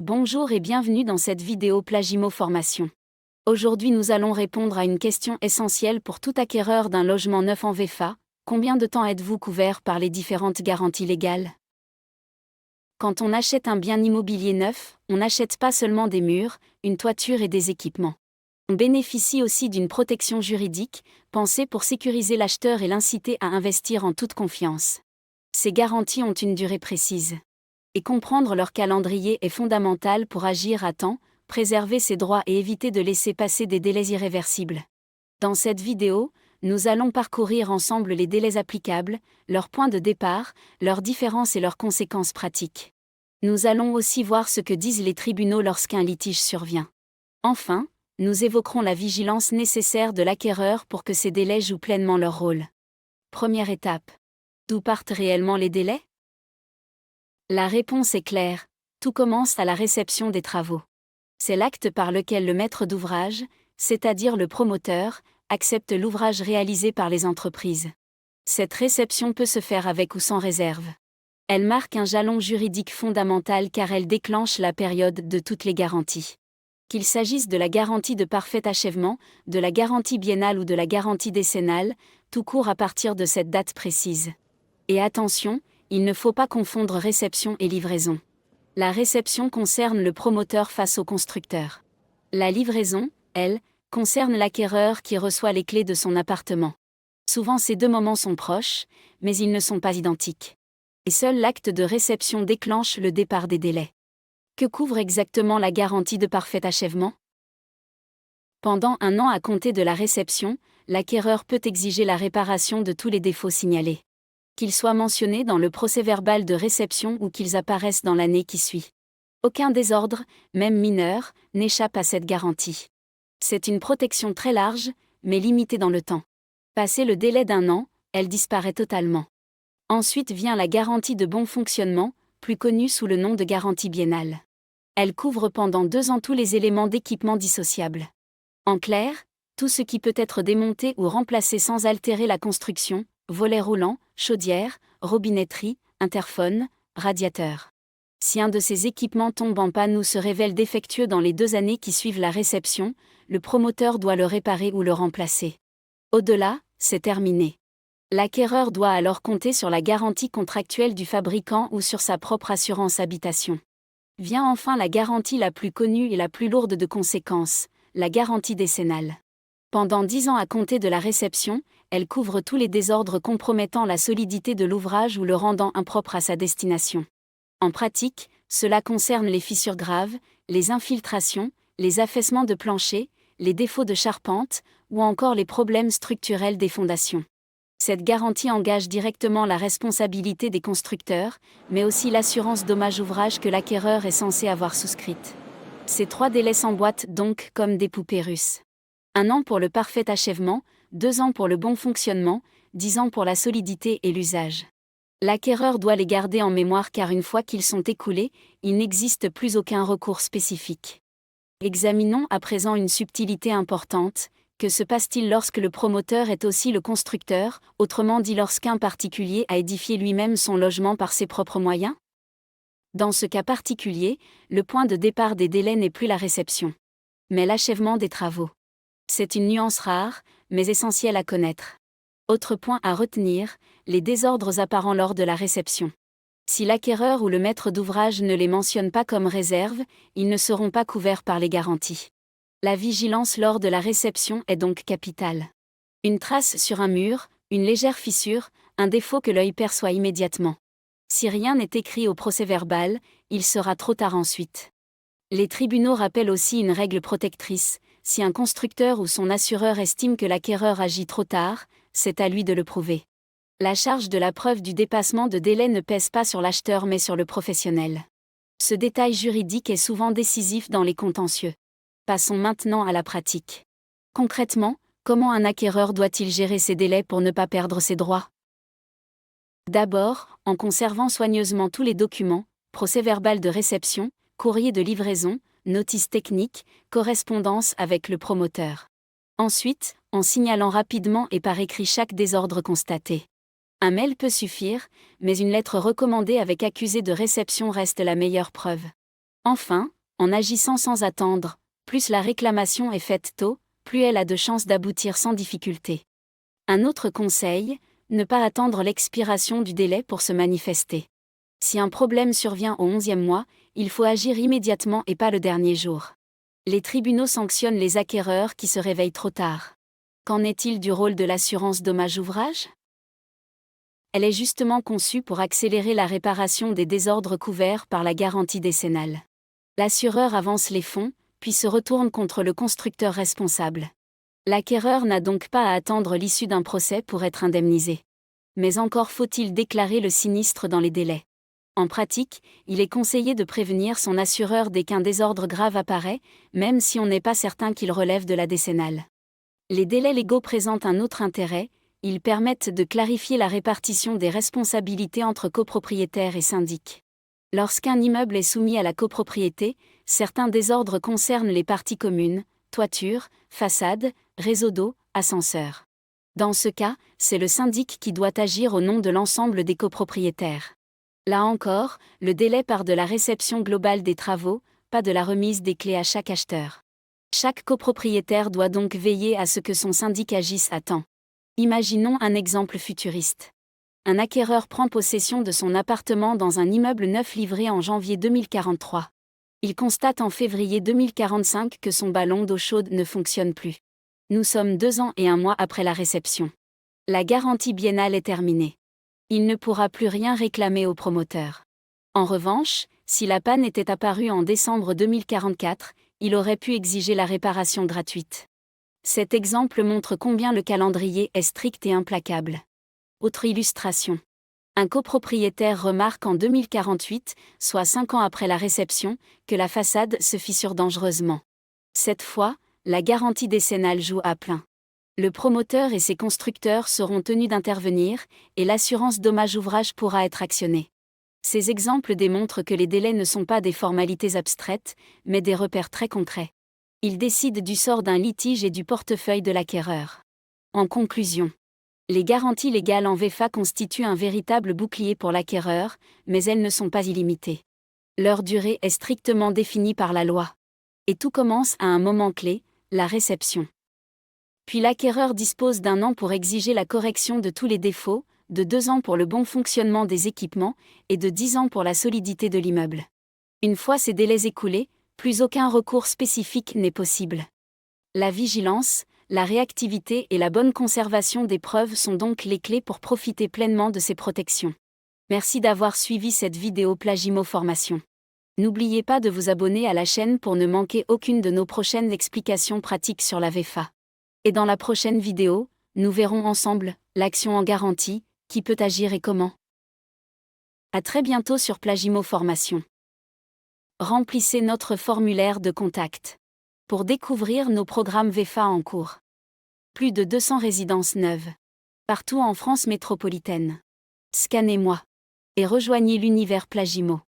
Bonjour et bienvenue dans cette vidéo Plagimo Formation. Aujourd'hui nous allons répondre à une question essentielle pour tout acquéreur d'un logement neuf en VFA. Combien de temps êtes-vous couvert par les différentes garanties légales? Quand on achète un bien immobilier neuf, on n'achète pas seulement des murs, une toiture et des équipements. On bénéficie aussi d'une protection juridique, pensée pour sécuriser l'acheteur et l'inciter à investir en toute confiance. Ces garanties ont une durée précise. Et comprendre leur calendrier est fondamental pour agir à temps, préserver ses droits et éviter de laisser passer des délais irréversibles. Dans cette vidéo, nous allons parcourir ensemble les délais applicables, leurs points de départ, leurs différences et leurs conséquences pratiques. Nous allons aussi voir ce que disent les tribunaux lorsqu'un litige survient. Enfin, nous évoquerons la vigilance nécessaire de l'acquéreur pour que ces délais jouent pleinement leur rôle. Première étape. D'où partent réellement les délais? La réponse est claire, tout commence à la réception des travaux. C'est l'acte par lequel le maître d'ouvrage, c'est-à-dire le promoteur, accepte l'ouvrage réalisé par les entreprises. Cette réception peut se faire avec ou sans réserve. Elle marque un jalon juridique fondamental car elle déclenche la période de toutes les garanties. Qu'il s'agisse de la garantie de parfait achèvement, de la garantie biennale ou de la garantie décennale, tout court à partir de cette date précise. Et attention, il ne faut pas confondre réception et livraison. La réception concerne le promoteur face au constructeur. La livraison, elle, concerne l'acquéreur qui reçoit les clés de son appartement. Souvent ces deux moments sont proches, mais ils ne sont pas identiques. Et seul l'acte de réception déclenche le départ des délais. Que couvre exactement la garantie de parfait achèvement? Pendant 1 an à compter de la réception, l'acquéreur peut exiger la réparation de tous les défauts signalés. Qu'ils soient mentionnés dans le procès-verbal de réception ou qu'ils apparaissent dans l'année qui suit. Aucun désordre, même mineur, n'échappe à cette garantie. C'est une protection très large, mais limitée dans le temps. Passé le délai d'1 an, elle disparaît totalement. Ensuite vient la garantie de bon fonctionnement, plus connue sous le nom de garantie biennale. Elle couvre pendant 2 ans tous les éléments d'équipement dissociables. En clair, tout ce qui peut être démonté ou remplacé sans altérer la construction, volets roulants, chaudière, robinetterie, interphone, radiateur. Si un de ces équipements tombe en panne ou se révèle défectueux dans les 2 années qui suivent la réception, le promoteur doit le réparer ou le remplacer. Au-delà, c'est terminé. L'acquéreur doit alors compter sur la garantie contractuelle du fabricant ou sur sa propre assurance habitation. Vient enfin la garantie la plus connue et la plus lourde de conséquences, la garantie décennale. Pendant 10 ans à compter de la réception, elle couvre tous les désordres compromettant la solidité de l'ouvrage ou le rendant impropre à sa destination. En pratique, cela concerne les fissures graves, les infiltrations, les affaissements de plancher, les défauts de charpente, ou encore les problèmes structurels des fondations. Cette garantie engage directement la responsabilité des constructeurs, mais aussi l'assurance dommage ouvrage que l'acquéreur est censé avoir souscrite. Ces 3 délais s'emboîtent donc comme des poupées russes. 1 an pour le parfait achèvement, 2 ans pour le bon fonctionnement, 10 ans pour la solidité et l'usage. L'acquéreur doit les garder en mémoire car une fois qu'ils sont écoulés, il n'existe plus aucun recours spécifique. Examinons à présent une subtilité importante. Que se passe-t-il lorsque le promoteur est aussi le constructeur, autrement dit lorsqu'un particulier a édifié lui-même son logement par ses propres moyens? Dans ce cas particulier, le point de départ des délais n'est plus la réception, mais l'achèvement des travaux. C'est une nuance rare, mais essentielle à connaître. Autre point à retenir, les désordres apparents lors de la réception. Si l'acquéreur ou le maître d'ouvrage ne les mentionne pas comme réserve, ils ne seront pas couverts par les garanties. La vigilance lors de la réception est donc capitale. Une trace sur un mur, une légère fissure, un défaut que l'œil perçoit immédiatement. Si rien n'est écrit au procès-verbal, il sera trop tard ensuite. Les tribunaux rappellent aussi une règle protectrice: si un constructeur ou son assureur estime que l'acquéreur agit trop tard, c'est à lui de le prouver. La charge de la preuve du dépassement de délai ne pèse pas sur l'acheteur mais sur le professionnel. Ce détail juridique est souvent décisif dans les contentieux. Passons maintenant à la pratique. Concrètement, comment un acquéreur doit-il gérer ses délais pour ne pas perdre ses droits? D'abord, en conservant soigneusement tous les documents, procès-verbal de réception, courrier de livraison, notice technique, correspondance avec le promoteur. Ensuite, en signalant rapidement et par écrit chaque désordre constaté. Un mail peut suffire, mais une lettre recommandée avec accusé de réception reste la meilleure preuve. Enfin, En agissant sans attendre, plus la réclamation est faite tôt, plus elle a de chances d'aboutir sans difficulté. Un autre conseil, ne pas attendre l'expiration du délai pour se manifester. Si un problème survient au 11e mois, il faut agir immédiatement et pas le dernier jour. Les tribunaux sanctionnent les acquéreurs qui se réveillent trop tard. Qu'en est-il du rôle de l'assurance dommage-ouvrage ? Elle est justement conçue pour accélérer la réparation des désordres couverts par la garantie décennale. L'assureur avance les fonds, puis se retourne contre le constructeur responsable. L'acquéreur n'a donc pas à attendre l'issue d'un procès pour être indemnisé. Mais encore faut-il déclarer le sinistre dans les délais. En pratique, il est conseillé de prévenir son assureur dès qu'un désordre grave apparaît, même si on n'est pas certain qu'il relève de la décennale. Les délais légaux présentent un autre intérêt, ils permettent de clarifier la répartition des responsabilités entre copropriétaires et syndics. Lorsqu'un immeuble est soumis à la copropriété, certains désordres concernent les parties communes, toiture, façade, réseau d'eau, ascenseur. Dans ce cas, c'est le syndic qui doit agir au nom de l'ensemble des copropriétaires. Là encore, le délai part de la réception globale des travaux, pas de la remise des clés à chaque acheteur. Chaque copropriétaire doit donc veiller à ce que son syndic agisse à temps. Imaginons un exemple futuriste. Un acquéreur prend possession de son appartement dans un immeuble neuf livré en janvier 2043. Il constate en février 2045 que son ballon d'eau chaude ne fonctionne plus. Nous sommes 2 ans et 1 mois après la réception. La garantie biennale est terminée. Il ne pourra plus rien réclamer au promoteur. En revanche, si la panne était apparue en décembre 2044, il aurait pu exiger la réparation gratuite. Cet exemple montre combien le calendrier est strict et implacable. Autre illustration. Un copropriétaire remarque en 2048, soit 5 ans après la réception, que la façade se fissure dangereusement. Cette fois, la garantie décennale joue à plein. Le promoteur et ses constructeurs seront tenus d'intervenir, et l'assurance dommage-ouvrage pourra être actionnée. Ces exemples démontrent que les délais ne sont pas des formalités abstraites, mais des repères très concrets. Ils décident du sort d'un litige et du portefeuille de l'acquéreur. En conclusion, les garanties légales en VEFA constituent un véritable bouclier pour l'acquéreur, mais elles ne sont pas illimitées. Leur durée est strictement définie par la loi. Et tout commence à un moment clé, la réception. Puis l'acquéreur dispose d'1 an pour exiger la correction de tous les défauts, de 2 ans pour le bon fonctionnement des équipements, et de 10 ans pour la solidité de l'immeuble. Une fois ces délais écoulés, plus aucun recours spécifique n'est possible. La vigilance, la réactivité et la bonne conservation des preuves sont donc les clés pour profiter pleinement de ces protections. Merci d'avoir suivi cette vidéo Plagimo Formation. N'oubliez pas de vous abonner à la chaîne pour ne manquer aucune de nos prochaines explications pratiques sur la VEFA. Et dans la prochaine vidéo, nous verrons ensemble l'action en garantie, qui peut agir et comment. À très bientôt sur Plagimo Formation. Remplissez notre formulaire de contact pour découvrir nos programmes VEFA en cours. Plus de 200 résidences neuves. Partout en France métropolitaine. Scannez-moi et rejoignez l'univers Plagimo.